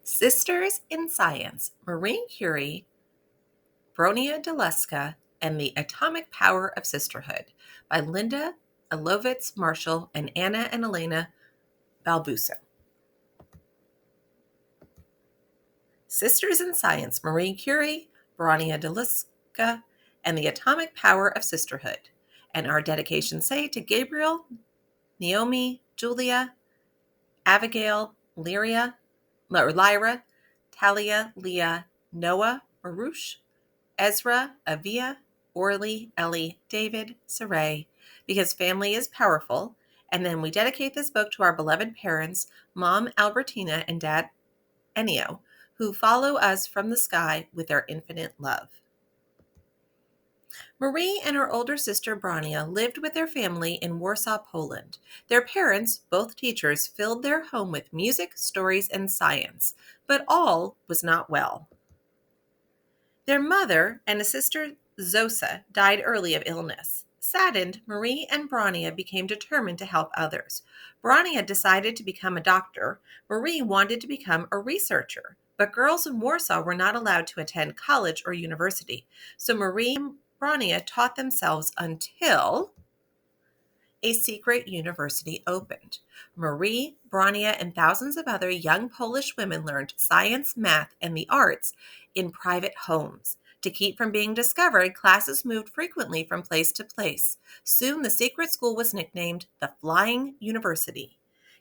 Sisters in Science, Marie Curie, Bronia Deluska, and the Atomic Power of Sisterhood by Linda Elovitz Marshall and Anna and Elena Balbusso. Sisters in Science, Marie Curie, Bronia Deluska, and the Atomic Power of Sisterhood. And our dedications say to Gabriel, Naomi, Julia, Abigail, Lyra, Talia, Leah, Noah, Baruch, Ezra, Avia, Orly, Ellie, David, Sarai, because family is powerful. And then we dedicate this book to our beloved parents, Mom Albertina and Dad Ennio, who follow us from the sky with their infinite love. Marie and her older sister Bronia lived with their family in Warsaw, Poland. Their parents, both teachers, filled their home with music, stories, and science, but all was not well. Their mother and a sister, Zosa, died early of illness. Saddened, Marie and Bronia became determined to help others. Bronia decided to become a doctor. Marie wanted to become a researcher. But girls in Warsaw were not allowed to attend college or university. So Marie and Bronia taught themselves until a secret university opened. Marie, Bronia, and thousands of other young Polish women learned science, math, and the arts in private homes. To keep from being discovered, classes moved frequently from place to place. Soon, the secret school was nicknamed the Flying University.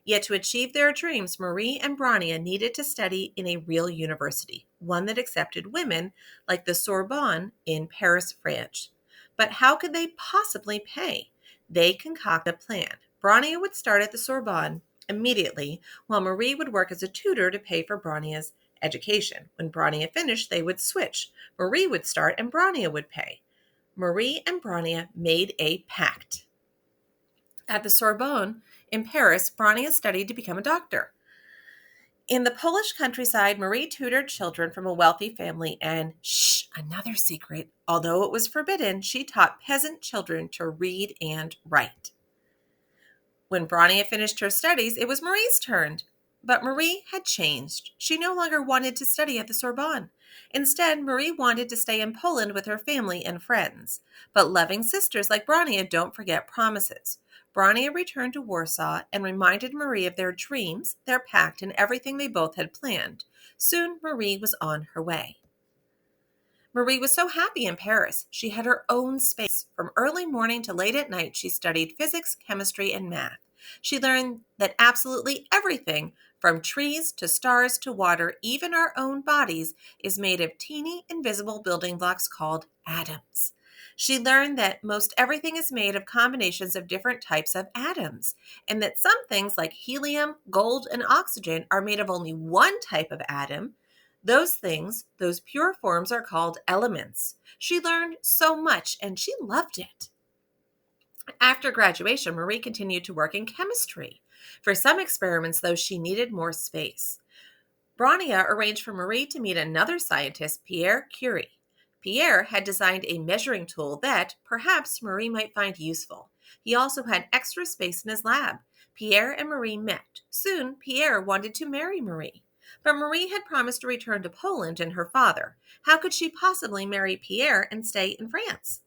Yet to achieve their dreams, Marie and Bronia needed to study in a real university, one that accepted women, like the Sorbonne in Paris, France. But how could they possibly pay? They concocted a plan. Bronia would start at the Sorbonne immediately, while Marie would work as a tutor to pay for Bronia's education. When Bronia finished, they would switch. Marie would start and Bronia would pay. Marie and Bronia made a pact. At the Sorbonne in Paris, Bronia studied to become a doctor. In the Polish countryside, Marie tutored children from a wealthy family and, another secret, although it was forbidden, she taught peasant children to read and write. When Bronia finished her studies, it was Marie's turn. But Marie had changed. She no longer wanted to study at the Sorbonne. Instead, Marie wanted to stay in Poland with her family and friends. But loving sisters like Bronia don't forget promises. Bronia returned to Warsaw and reminded Marie of their dreams, their pact, and everything they both had planned. Soon, Marie was on her way. Marie was so happy in Paris. She had her own space. From early morning to late at night, she studied physics, chemistry, and math. She learned that absolutely everything, from trees to stars to water, even our own bodies, is made of teeny, invisible building blocks called atoms. She learned that most everything is made of combinations of different types of atoms, and that some things like helium, gold, and oxygen are made of only one type of atom. Those things, those pure forms, are called elements. She learned so much, and she loved it. After graduation, Marie continued to work in chemistry. For some experiments, though, she needed more space. Bronia arranged for Marie to meet another scientist, Pierre Curie. Pierre had designed a measuring tool that, perhaps, Marie might find useful. He also had extra space in his lab. Pierre and Marie met. Soon, Pierre wanted to marry Marie. But Marie had promised to return to Poland and her father. How could she possibly marry Pierre and stay in France?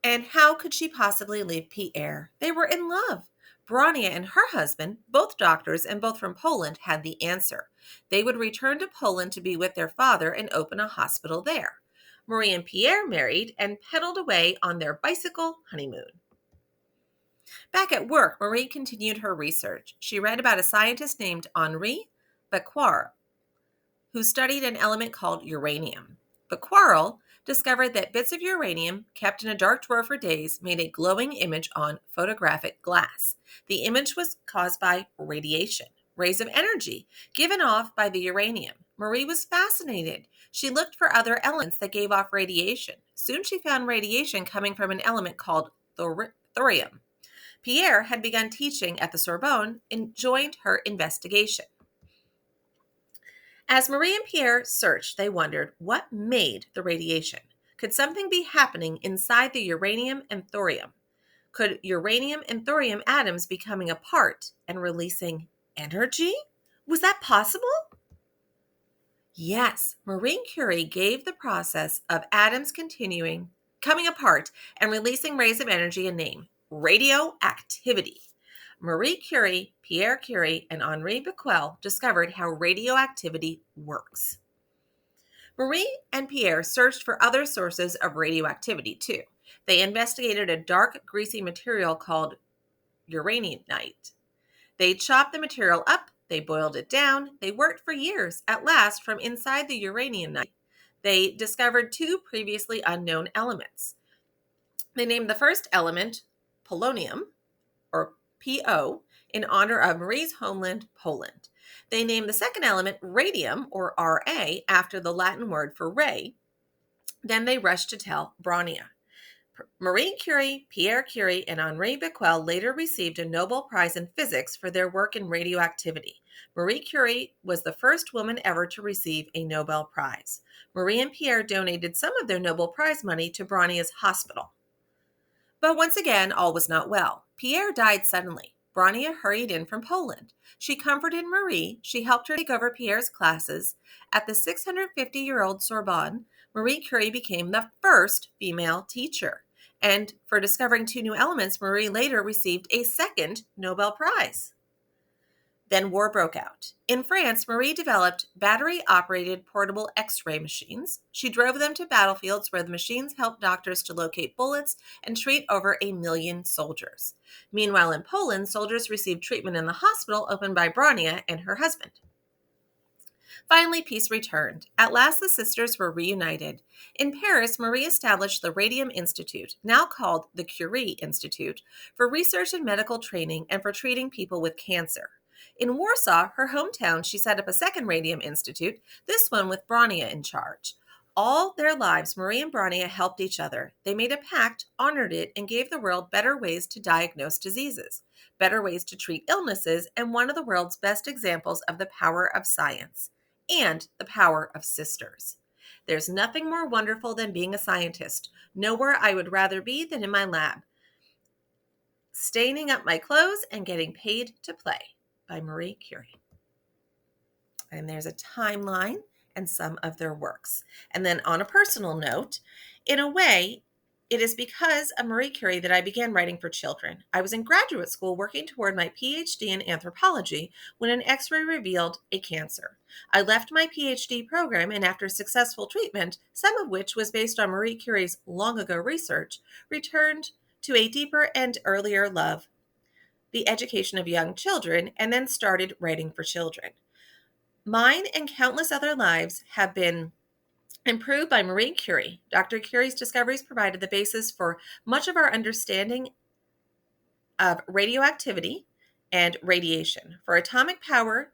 And how could she possibly leave Pierre? They were in love. Bronia and her husband, both doctors and both from Poland, had the answer. They would return to Poland to be with their father and open a hospital there. Marie and Pierre married and pedaled away on their bicycle honeymoon. Back at work, Marie continued her research. She read about a scientist named Henri Becquerel, who studied an element called uranium. Becquerel discovered that bits of uranium kept in a dark drawer for days made a glowing image on photographic glass. The image was caused by radiation, rays of energy given off by the uranium. Marie was fascinated. She looked for other elements that gave off radiation. Soon she found radiation coming from an element called thorium. Pierre had begun teaching at the Sorbonne and joined her investigation. As Marie and Pierre searched, they wondered what made the radiation. Could something be happening inside the uranium and thorium? Could uranium and thorium atoms be coming apart and releasing energy? Was that possible? Yes, Marie Curie gave the process of atoms coming apart and releasing rays of energy a name: radioactivity. Marie Curie, Pierre Curie, and Henri Becquerel discovered how radioactivity works. Marie and Pierre searched for other sources of radioactivity too. They investigated a dark, greasy material called uraninite. They chopped the material up, they boiled it down, they worked for years. At last, from inside the uraninite, they discovered two previously unknown elements. They named the first element polonium, or PO, in honor of Marie's homeland, Poland. They named the second element radium, or Ra, after the Latin word for ray. Then they rushed to tell Brownia. Marie Curie, Pierre Curie, and Henri Becquerel later received a Nobel Prize in Physics for their work in radioactivity. Marie Curie was the first woman ever to receive a Nobel Prize. Marie and Pierre donated some of their Nobel Prize money to Brownia's hospital. But once again, all was not well. Pierre died suddenly. Brownia hurried in from Poland. She comforted Marie. She helped her take over Pierre's classes. At the 650-year-old Sorbonne, Marie Curie became the first female teacher. And for discovering two new elements, Marie later received a second Nobel Prize. Then war broke out. In France, Marie developed battery-operated portable X-ray machines. She drove them to battlefields where the machines helped doctors to locate bullets and treat over 1 million soldiers. Meanwhile, in Poland, soldiers received treatment in the hospital opened by Brownia and her husband. Finally, peace returned. At last, the sisters were reunited. In Paris, Marie established the Radium Institute, now called the Curie Institute, for research and medical training and for treating people with cancer. In Warsaw, her hometown, she set up a second Radium Institute, this one with Brownia in charge. All their lives, Marie and Brownia helped each other. They made a pact, honored it, and gave the world better ways to diagnose diseases, better ways to treat illnesses, and one of the world's best examples of the power of science and the power of sisters. There's nothing more wonderful than being a scientist. Nowhere I would rather be than in my lab, staining up my clothes and getting paid to play, by Marie Curie. And there's a timeline and some of their works. And then on a personal note, in a way, it is because of Marie Curie that I began writing for children. I was in graduate school working toward my PhD in anthropology when an X-ray revealed a cancer. I left my PhD program and after successful treatment, some of which was based on Marie Curie's long ago research, returned to a deeper and earlier love, the education of young children, and then started writing for children. Mine and countless other lives have been improved by Marie Curie. Dr. Curie's discoveries provided the basis for much of our understanding of radioactivity and radiation, for atomic power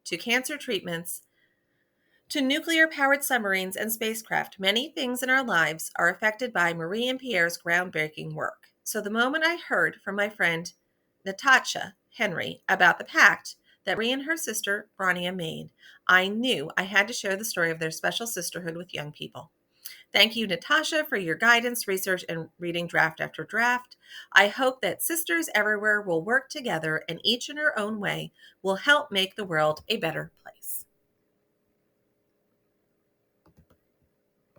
to cancer treatments to nuclear-powered submarines and spacecraft. Many things in our lives are affected by Marie and Pierre's groundbreaking work. So the moment I heard from my friend Natasha Henry about the pact that Marie and her sister Brownia made, I knew I had to share the story of their special sisterhood with young people. Thank you, Natasha, for your guidance, research, and reading draft after draft. I hope that sisters everywhere will work together and each in her own way will help make the world a better place.